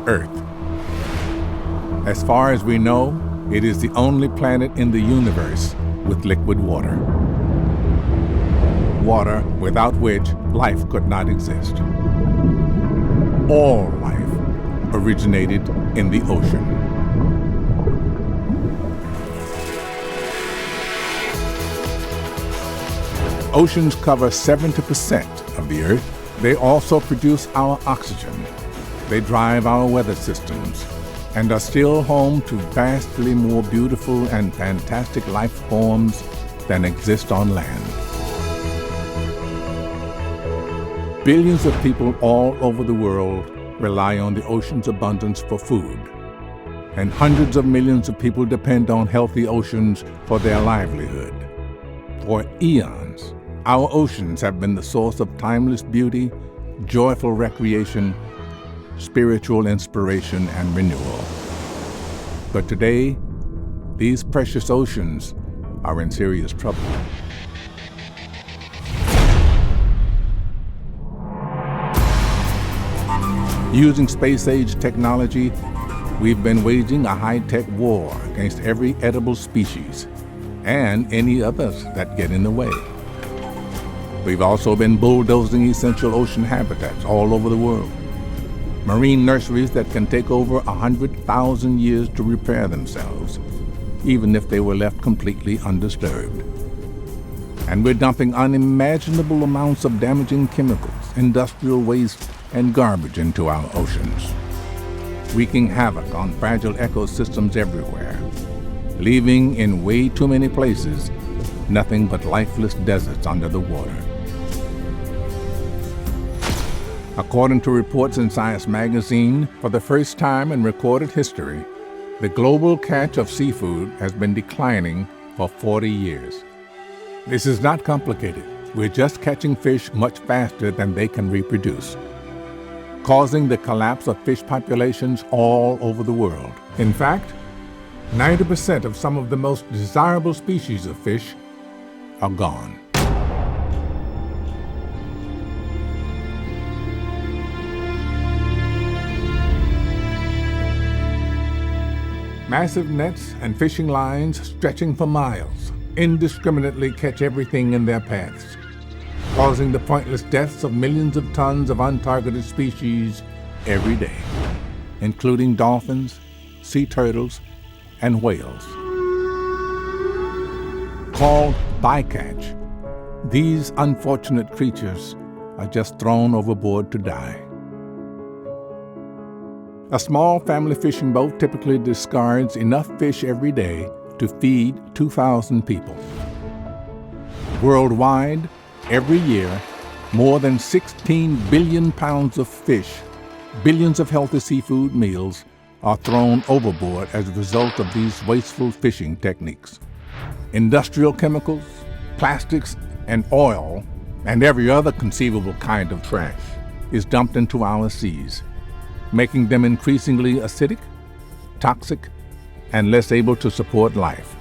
Earth. As far as we know, it is the only planet in the universe with liquid water. Water without which life could not exist. All life originated in the ocean. Oceans cover 70% of the Earth. They also produce our oxygen. They drive our weather systems and are still home to vastly more beautiful and fantastic life forms than exist on land. Billions of people all over the world rely on the ocean's abundance for food, and hundreds of millions of people depend on healthy oceans for their livelihood. For eons, our oceans have been the source of timeless beauty, joyful recreation, spiritual inspiration, and renewal. But today, these precious oceans are in serious trouble. Using space-age technology, we've been waging a high-tech war against every edible species and any others that get in the way. We've also been bulldozing essential ocean habitats all over the world. Marine nurseries that can take over 100,000 years to repair themselves, even if they were left completely undisturbed. And we're dumping unimaginable amounts of damaging chemicals, industrial waste, and garbage into our oceans, wreaking havoc on fragile ecosystems everywhere, leaving in way too many places nothing but lifeless deserts under the water. According to reports in Science magazine, for the first time in recorded history, the global catch of seafood has been declining for 40 years. This is not complicated. We're just catching fish much faster than they can reproduce, causing the collapse of fish populations all over the world. In fact, 90% of some of the most desirable species of fish are gone. Massive nets and fishing lines stretching for miles indiscriminately catch everything in their paths, causing the pointless deaths of millions of tons of untargeted species every day, including dolphins, sea turtles, and whales. Called bycatch, these unfortunate creatures are just thrown overboard to die. A small family fishing boat typically discards enough fish every day to feed 2,000 people. Worldwide, every year, more than 16 billion pounds of fish, billions of healthy seafood meals are thrown overboard as a result of these wasteful fishing techniques. Industrial chemicals, plastics, and oil, and every other conceivable kind of trash is dumped into our seas, making them increasingly acidic, toxic, and less able to support life.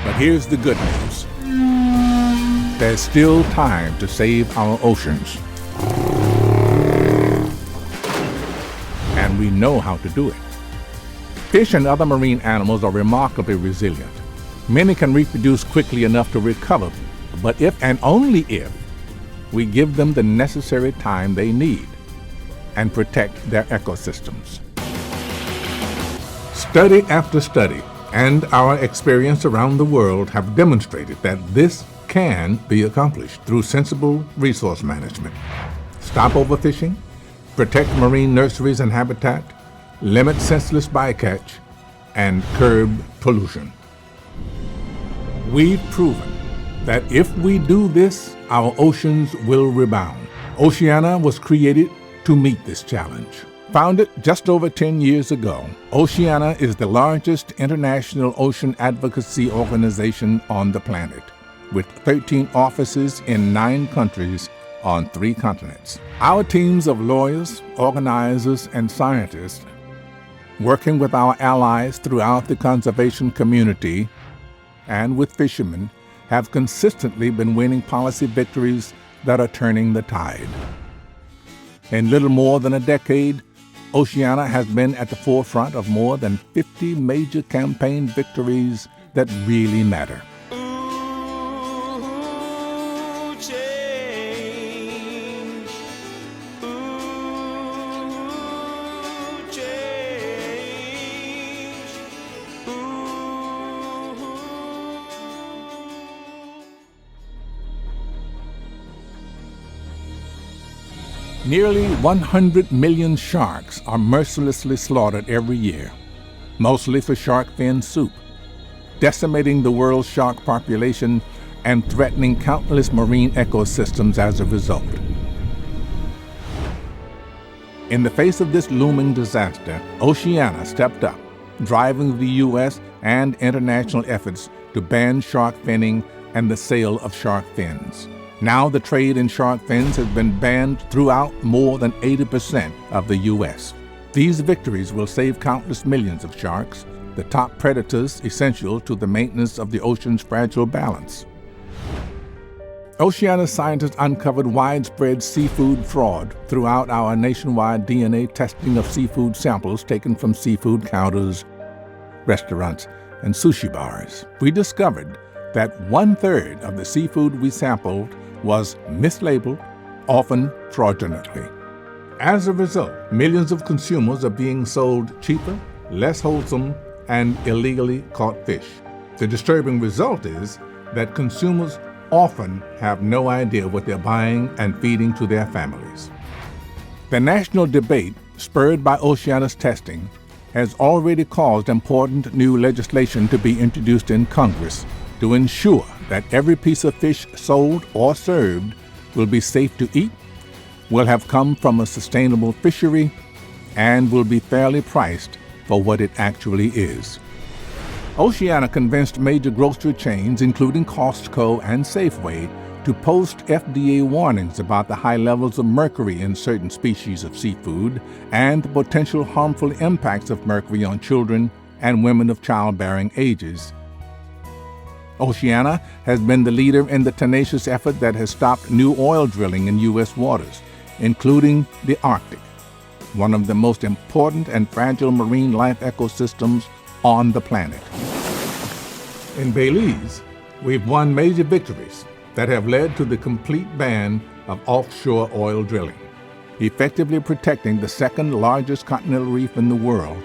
But here's the good news. There's still time to save our oceans. And we know how to do it. Fish and other marine animals are remarkably resilient. Many can reproduce quickly enough to recover, but if and only if we give them the necessary time they need and protect their ecosystems. Study after study and our experience around the world have demonstrated that this can be accomplished through sensible resource management. Stop overfishing, protect marine nurseries and habitat, limit senseless bycatch, and curb pollution. We've proven that if we do this, our oceans will rebound. Oceana was created to meet this challenge. Founded just over 10 years ago, Oceana is the largest international ocean advocacy organization on the planet, with 13 offices in 9 countries on 3 continents. Our teams of lawyers, organizers, and scientists, working with our allies throughout the conservation community and with fishermen, have consistently been winning policy victories that are turning the tide. In little more than a decade, Oceana has been at the forefront of more than 50 major campaign victories that really matter. Nearly 100 million sharks are mercilessly slaughtered every year, mostly for shark fin soup, decimating the world's shark population and threatening countless marine ecosystems as a result. In the face of this looming disaster, Oceana stepped up, driving the U.S. and international efforts to ban shark finning and the sale of shark fins. Now the trade in shark fins has been banned throughout more than 80% of the U.S. These victories will save countless millions of sharks, the top predators essential to the maintenance of the ocean's fragile balance. Oceana scientists uncovered widespread seafood fraud throughout our nationwide DNA testing of seafood samples taken from seafood counters, restaurants, and sushi bars. We discovered that 1/3 of the seafood we sampled was mislabeled, often fraudulently. As a result, millions of consumers are being sold cheaper, less wholesome, and illegally caught fish. The disturbing result is that consumers often have no idea what they're buying and feeding to their families. The national debate, spurred by Oceana's testing, has already caused important new legislation to be introduced in Congress to ensure that every piece of fish sold or served will be safe to eat, will have come from a sustainable fishery, and will be fairly priced for what it actually is. Oceana convinced major grocery chains, including Costco and Safeway, to post FDA warnings about the high levels of mercury in certain species of seafood and the potential harmful impacts of mercury on children and women of childbearing ages. Oceana has been the leader in the tenacious effort that has stopped new oil drilling in U.S. waters, including the Arctic, one of the most important and fragile marine life ecosystems on the planet. In Belize, we've won major victories that have led to the complete ban of offshore oil drilling, effectively protecting the second largest continental reef in the world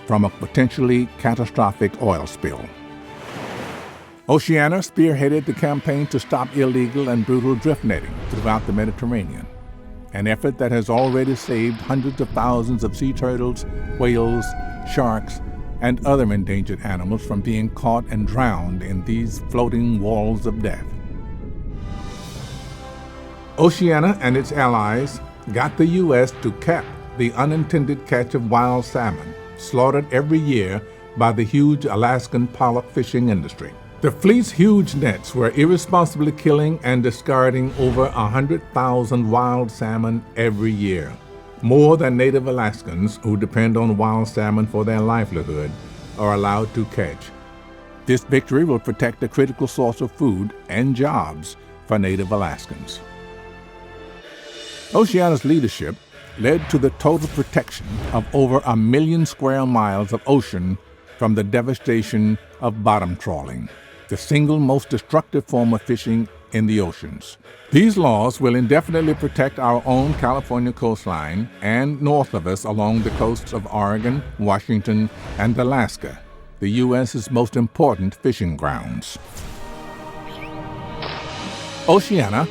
from a potentially catastrophic oil spill. Oceana spearheaded the campaign to stop illegal and brutal drift netting throughout the Mediterranean, an effort that has already saved hundreds of thousands of sea turtles, whales, sharks, and other endangered animals from being caught and drowned in these floating walls of death. Oceana and its allies got the U.S. to cap the unintended catch of wild salmon, slaughtered every year by the huge Alaskan pollock fishing industry. The fleet's huge nets were irresponsibly killing and discarding over 100,000 wild salmon every year, more than native Alaskans, who depend on wild salmon for their livelihood, are allowed to catch. This victory will protect a critical source of food and jobs for native Alaskans. Oceana's leadership led to the total protection of over 1 million square miles of ocean from the devastation of bottom trawling, the single most destructive form of fishing in the oceans. These laws will indefinitely protect our own California coastline and north of us along the coasts of Oregon, Washington, and Alaska, the U.S.'s most important fishing grounds. Oceana,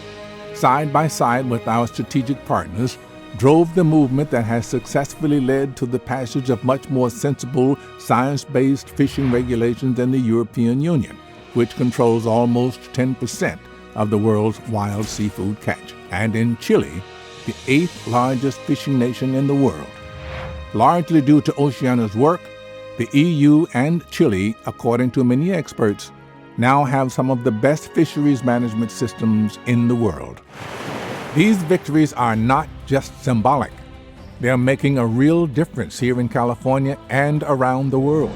side by side with our strategic partners, drove the movement that has successfully led to the passage of much more sensible, science-based fishing regulations in the European Union, which controls almost 10% of the world's wild seafood catch, and in Chile, the 8th largest fishing nation in the world. Largely due to Oceana's work, the EU and Chile, according to many experts, now have some of the best fisheries management systems in the world. These victories are not just symbolic. They are making a real difference here in California and around the world.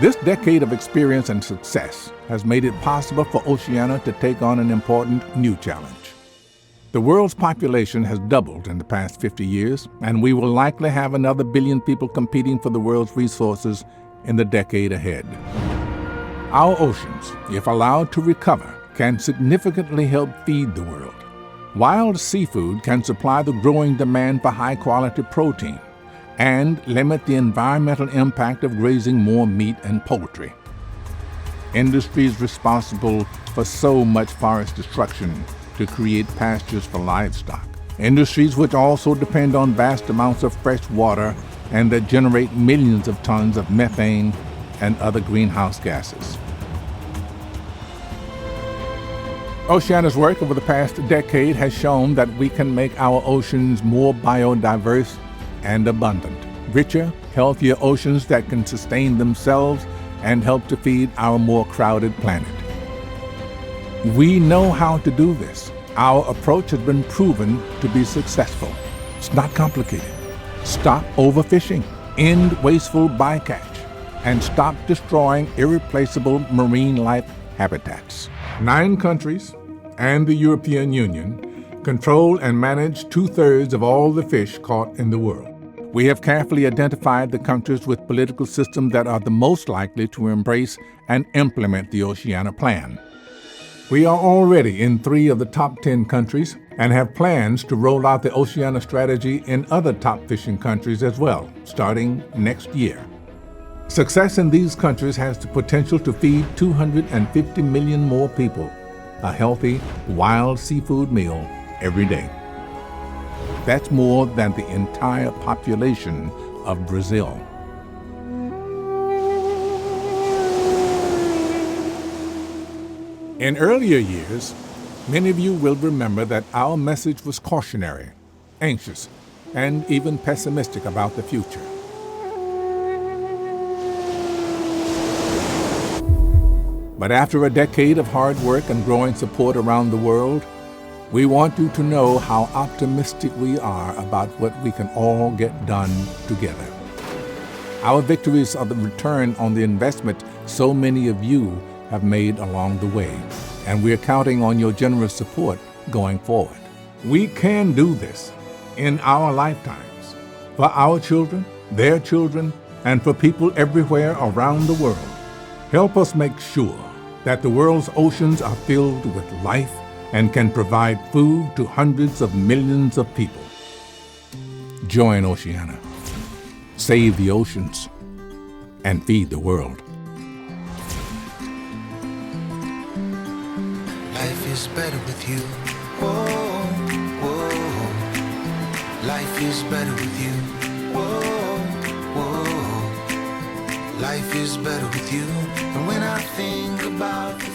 This decade of experience and success has made it possible for Oceana to take on an important new challenge. The world's population has doubled in the past 50 years, and we will likely have another billion people competing for the world's resources in the decade ahead. Our oceans, if allowed to recover, can significantly help feed the world. Wild seafood can supply the growing demand for high-quality protein and limit the environmental impact of grazing more meat and poultry. Industries responsible for so much forest destruction to create pastures for livestock. Industries which also depend on vast amounts of fresh water and that generate millions of tons of methane and other greenhouse gases. Oceana's work over the past decade has shown that we can make our oceans more biodiverse and abundant, richer, healthier oceans that can sustain themselves and help to feed our more crowded planet. We know how to do this. Our approach has been proven to be successful. It's not complicated. Stop overfishing, end wasteful bycatch, and stop destroying irreplaceable marine life habitats. 9 countries and the European Union control and manage 2/3 of all the fish caught in the world. We have carefully identified the countries with political systems that are the most likely to embrace and implement the Oceana Plan. We are already in 3 of the top 10 countries and have plans to roll out the Oceana strategy in other top fishing countries as well, starting next year. Success in these countries has the potential to feed 250 million more people a healthy, wild seafood meal every day. That's more than the entire population of Brazil. In earlier years, many of you will remember that our message was cautionary, anxious, and even pessimistic about the future. But after a decade of hard work and growing support around the world, we want you to know how optimistic we are about what we can all get done together. Our victories are the return on the investment so many of you have made along the way, and we're counting on your generous support going forward. We can do this in our lifetimes, for our children, their children, and for people everywhere around the world. Help us make sure that the world's oceans are filled with life and can provide food to hundreds of millions of people. Join Oceana. Save the oceans and feed the world. Life is better with you. Whoa, whoa. Life is better with you. Whoa, whoa. Life is better with you. And when I think about the